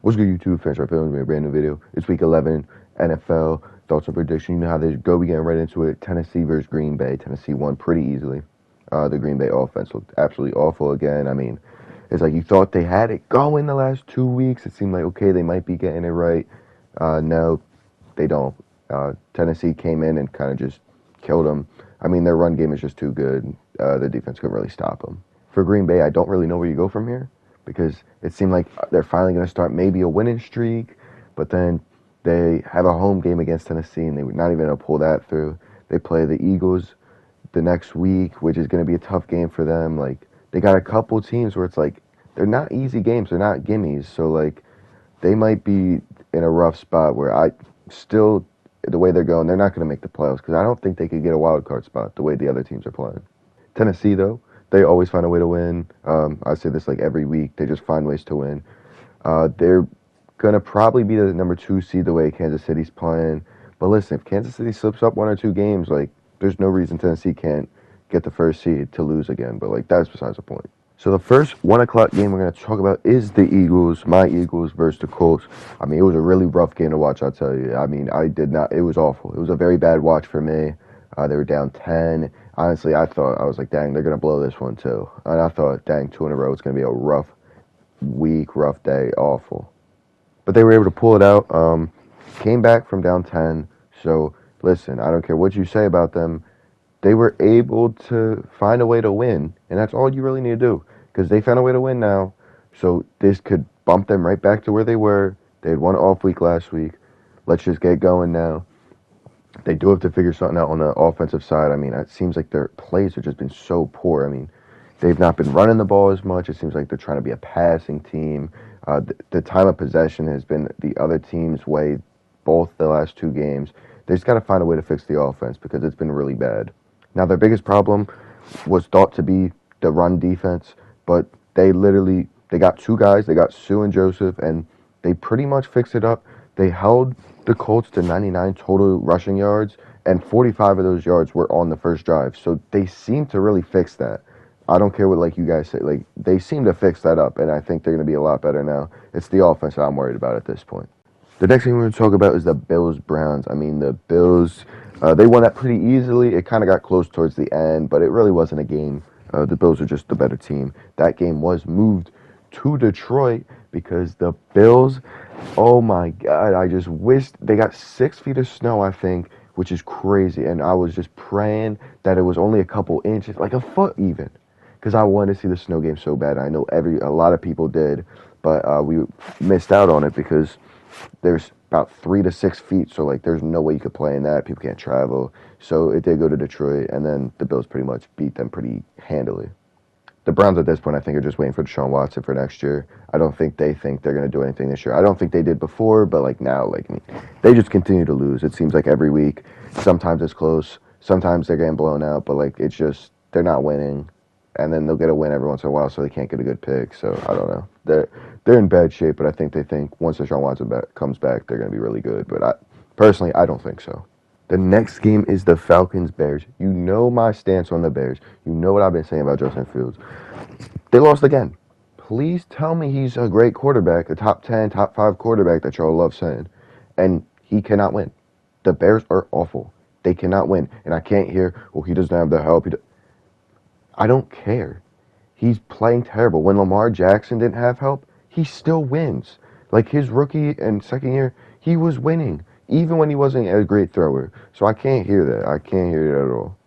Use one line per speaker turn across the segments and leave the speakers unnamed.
What's good, YouTube fans? Right, filming a brand new video. It's week 11, NFL thoughts and prediction. You know how they go. We getting right into it. Tennessee versus Green Bay. Tennessee won pretty easily. The Green Bay offense looked absolutely awful again. I mean, it's like you thought they had it going the last 2 weeks. It seemed like okay, they might be getting it right. No, they don't. Tennessee came in and kind of just killed them. I mean, their run game is just too good. The defense couldn't really stop them. For Green Bay, I don't really know where you go from here, because it seemed like they're finally going to start maybe a winning streak, but then they have a home game against Tennessee, and they were not even going to pull that through. They play the Eagles the next week, which is going to be a tough game for them. Like, they got a couple teams where it's like, they're not easy games. They're not gimmies. So, like, they might be in a rough spot where the way they're going, they're not going to make the playoffs, because I don't think they could get a wild card spot the way the other teams are playing. Tennessee, though, they always find a way to win. I say this like every week. They just find ways to win. They're going to probably be the number 2 seed the way Kansas City's playing. But listen, if Kansas City slips up 1 or 2 games, like, there's no reason Tennessee can't get the first seed to lose again. But, like, that's besides the point. So the first 1 o'clock game we're going to talk about is the Eagles, my Eagles versus the Colts. I mean, it was a really rough game to watch, I'll tell you. I mean, it was awful. It was a very bad watch for me. They were down 10. Honestly, I was like, dang, they're going to blow this one too. And I thought, dang, 2 in a row, it's going to be a rough week, rough day, awful. But they were able to pull it out. Came back from down 10. So, listen, I don't care what you say about them. They were able to find a way to win. And that's all you really need to do, because they found a way to win now. So this could bump them right back to where they were. They had 1 off week last week. Let's just get going now. They do have to figure something out on the offensive side. I mean, it seems like their plays have just been so poor. I mean, they've not been running the ball as much. It seems like they're trying to be a passing team. The time of possession has been the other team's way both the last 2 games. They just got to find a way to fix the offense, because it's been really bad. Now, their biggest problem was thought to be the run defense, but they got 2 guys. They got Sue and Joseph, and they pretty much fixed it up. They held the Colts to 99 total rushing yards, and 45 of those yards were on the first drive. So they seem to really fix that. I don't care what, like, you guys say. Like, they seem to fix that up, and I think they're going to be a lot better now. It's the offense that I'm worried about at this point. The next thing we're going to talk about is the Bills-Browns. I mean, the Bills, they won that pretty easily. It kind of got close towards the end, but it really wasn't a game. The Bills are just the better team. That game was moved to Detroit because the Bills, oh my God, I just wished they got 6 feet of snow, I think, which is crazy. And I was just praying that it was only a couple inches, like a foot even, because I wanted to see the snow game so bad. I know a lot of people did, but we missed out on it because there's about 3 to 6 feet, so like there's no way you could play in that. People can't travel, so it did go to Detroit, and then the Bills pretty much beat them pretty handily. The Browns at this point, I think, are just waiting for Deshaun Watson for next year. I don't think they think they're going to do anything this year. I don't think they did before, but like now, like, I mean, they just continue to lose. It seems like every week. Sometimes it's close. Sometimes they're getting blown out, but like it's just they're not winning. And then they'll get a win every once in a while, so they can't get a good pick. So I don't know. They're in bad shape, but I think they think once Deshaun Watson comes back, they're going to be really good. But personally, I don't think so. The next game is the Falcons-Bears. You know my stance on the Bears. You know what I've been saying about Justin Fields. They lost again. Please tell me he's a great quarterback, a top 10, top 5 quarterback that y'all love saying. And he cannot win. The Bears are awful. They cannot win. And I can't hear, well, he doesn't have the help. I don't care. He's playing terrible. When Lamar Jackson didn't have help, he still wins. Like his rookie and second year, he was winning, even when he wasn't a great thrower. So I can't hear that. I can't hear it at all.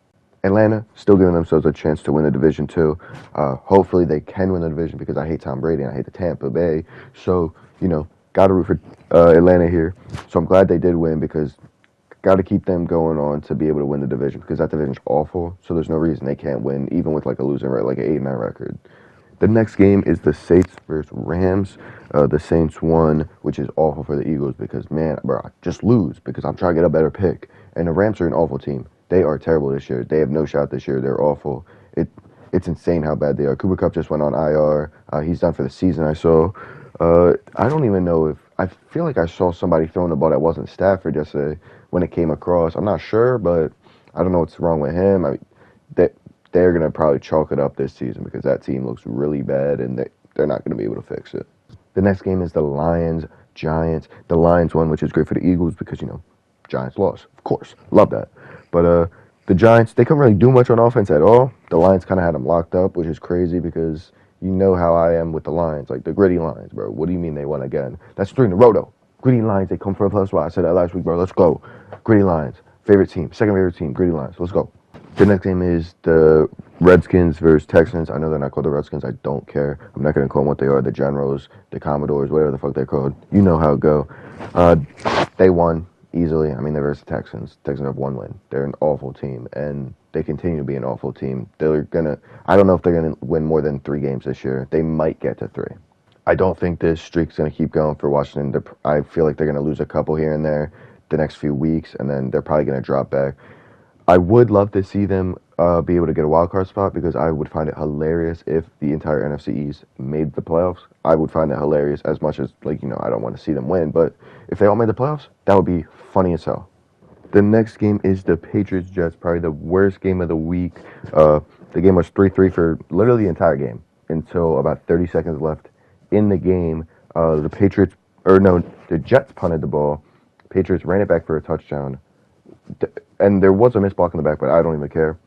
Atlanta still giving themselves a chance to win the division too. Hopefully they can win the division, because I hate Tom Brady and I hate the Tampa Bay. So, got to root for Atlanta here. So I'm glad they did win, because got to keep them going on to be able to win the division, because that division's awful. So there's no reason they can't win, even with like a losing rate, like an 8-9 record. The next game is the Saints versus Rams. The Saints won, which is awful for the Eagles, because, man, bro, just lose, because I'm trying to get a better pick. And the Rams are an awful team. They are terrible this year. They have no shot this year. They're awful. It's insane how bad they are. Cooper Kupp just went on IR. He's done for the season, I saw. I don't even know if... I feel like I saw somebody throwing the ball that wasn't Stafford yesterday when it came across. I'm not sure, but I don't know what's wrong with him. They're going to probably chalk it up this season, because that team looks really bad, and they're not going to be able to fix it. The next game is the Lions Giants. The Lions won, which is great for the Eagles because Giants lost, of course, love that. But the Giants, they couldn't really do much on offense at all. The Lions kind of had them locked up, which is crazy because you know how I am with the Lions, like the gritty Lions, bro. What do you mean they won again? That's 3 in a row though. Gritty Lions, they come for a plus one. I said that last week, bro. Let's go. Gritty Lions, favorite team, second favorite team, Gritty Lions. Let's go. The next game is the Redskins versus Texans. I know they're not called the Redskins. I don't care. I'm not going to call them what they are. The Generals, the Commodores, whatever the fuck they're called. You know how it go. They won easily. I mean, they're versus the Texans. Texans have 1 win. They're an awful team, and they continue to be an awful team. I don't know if they're going to win more than 3 games this year. They might get to 3. I don't think this streak's going to keep going for Washington. I feel like they're going to lose a couple here and there the next few weeks, and then they're probably going to drop back. I would love to see them be able to get a wild card spot because I would find it hilarious if the entire NFC East made the playoffs. I would find it hilarious as much as, I don't want to see them win. But if they all made the playoffs, that would be funny as hell. The next game is the Patriots-Jets, probably the worst game of the week. The game was 3-3 for literally the entire game until about 30 seconds left in the game. The Jets punted the ball. Patriots ran it back for a touchdown. And there was a missed block in the back, but I don't even care.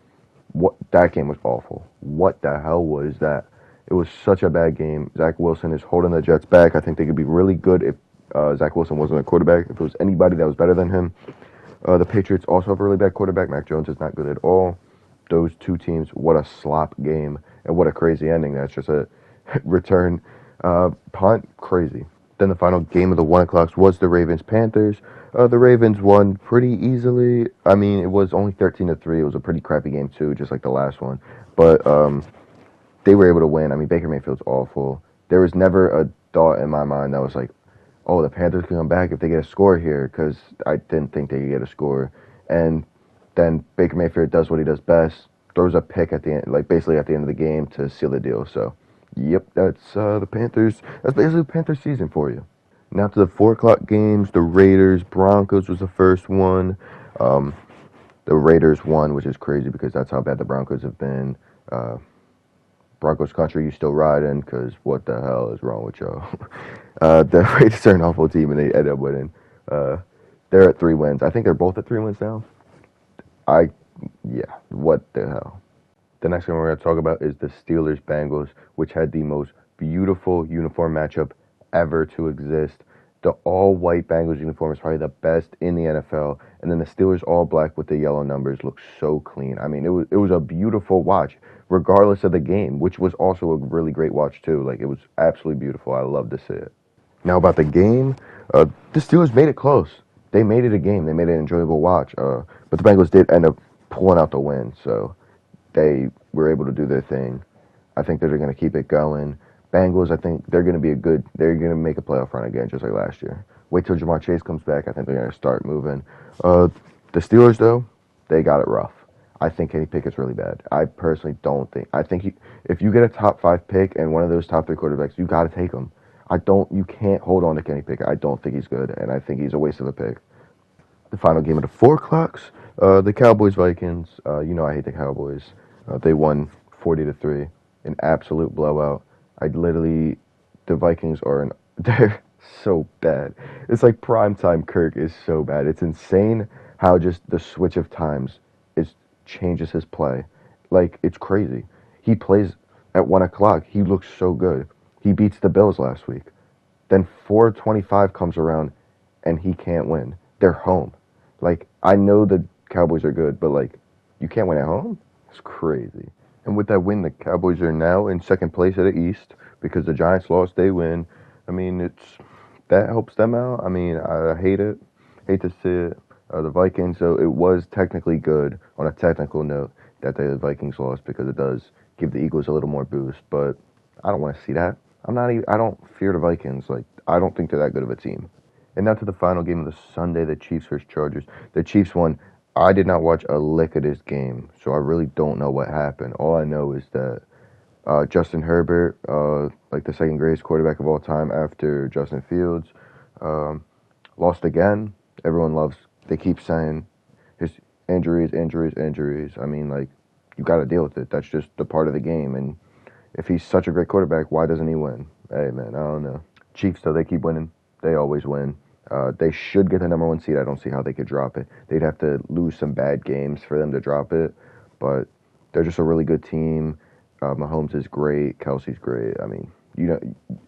That game was awful. What the hell was that? It was such a bad game. Zach Wilson is holding the Jets back. I think they could be really good if Zach Wilson wasn't a quarterback. If it was anybody that was better than him. The Patriots also have a really bad quarterback. Mac Jones is not good at all. Those 2 teams, what a slop game. And what a crazy ending. That's just a return punt. Crazy. Then the final game of the 1 o'clocks was the Ravens-Panthers. The Ravens won pretty easily. I mean, it was only 13-3. It was a pretty crappy game, too, just like the last one. But they were able to win. I mean, Baker Mayfield's awful. There was never a thought in my mind that was like, oh, the Panthers can come back if they get a score here, because I didn't think they could get a score. And then Baker Mayfield does what he does best, throws a pick at the end, basically at the end of the game to seal the deal. So, yep, that's the Panthers. That's basically the Panthers season for you. Now to the 4 o'clock games, the Raiders-Broncos was the first one. The Raiders won, which is crazy because that's how bad the Broncos have been. Broncos country, you still riding because what the hell is wrong with y'all? The Raiders are an awful team and they ended up winning. They're at 3 wins. I think they're both at 3 wins now. What the hell? The next one we're going to talk about is the Steelers-Bengals, which had the most beautiful uniform matchup ever to exist. The all-white Bengals uniform is probably the best in the NFL, and then the Steelers all-black with the yellow numbers look so clean. I mean, it was a beautiful watch, regardless of the game, which was also a really great watch too. It was absolutely beautiful. I love to see it. Now about the game, the Steelers made it close. They made it a game. They made it an enjoyable watch. But the Bengals did end up pulling out the win, so they were able to do their thing. I think they're going to keep it going. Bengals, I think they're going to make a playoff run again, just like last year. Wait till Jamar Chase comes back. I think they're going to start moving. The Steelers, though, they got it rough. I think Kenny Pickett's really bad. I personally don't think. I think if you get a top 5 pick and one of those top 3 quarterbacks, you got to take him. You can't hold on to Kenny Pickett. I don't think he's good, and I think he's a waste of a pick. The final game of the 4 o'clocks, the Cowboys-Vikings. I hate the Cowboys. They won 40-3, an absolute blowout. The Vikings they're so bad. It's like primetime Kirk is so bad. It's insane how just the switch of times changes his play. It's crazy. He plays at 1 o'clock. He looks so good. He beats the Bills last week. Then 4:25 comes around and he can't win. They're home. I know the Cowboys are good, but you can't win at home? It's crazy. And with that win, the Cowboys are now in second place at the East because the Giants lost, they win. I mean, that helps them out. I mean, I hate it. Hate to see it. The Vikings, so it was technically good on a technical note that the Vikings lost because it does give the Eagles a little more boost. But I don't want to see that. I don't fear the Vikings. I don't think they're that good of a team. And now to the final game of the Sunday, the Chiefs versus Chargers. The Chiefs won. I did not watch a lick of this game, so I really don't know what happened. All I know is that Justin Herbert, the second greatest quarterback of all time after Justin Fields, lost again. They keep saying his injuries. I mean, you got to deal with it. That's just the part of the game. And if he's such a great quarterback, why doesn't he win? Hey, man, I don't know. Chiefs, though, they keep winning. They always win. They should get the number one seed. I don't see how they could drop it. They'd have to lose some bad games for them to drop it, but they're just a really good team. Mahomes is great. Kelsey's great. I mean,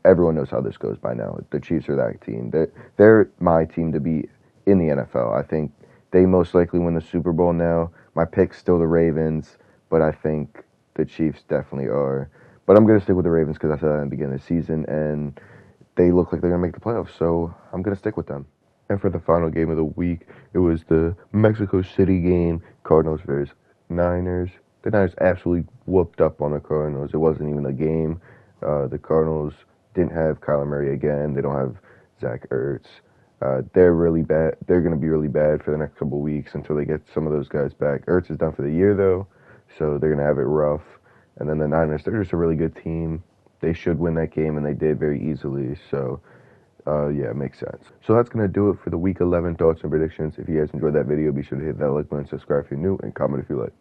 everyone knows how this goes by now. The Chiefs are that team. They're my team to beat in the NFL. I think they most likely win the Super Bowl now. My pick's still the Ravens, but I think the Chiefs definitely are. But I'm going to stick with the Ravens because I said that in the beginning of the season, and they look like they're going to make the playoffs, so I'm going to stick with them. And for the final game of the week, it was the Mexico City game, Cardinals versus Niners. The Niners absolutely whooped up on the Cardinals. It wasn't even a game. The Cardinals didn't have Kyler Murray again. They don't have Zach Ertz. They're really bad. They're going to be really bad for the next couple of weeks until they get some of those guys back. Ertz is done for the year, though, so they're going to have it rough. And then the Niners, they're just a really good team. They should win that game, and they did very easily. So, yeah, it makes sense. So that's going to do it for the Week 11 thoughts and predictions. If you guys enjoyed that video, be sure to hit that like button, subscribe if you're new, and comment if you like.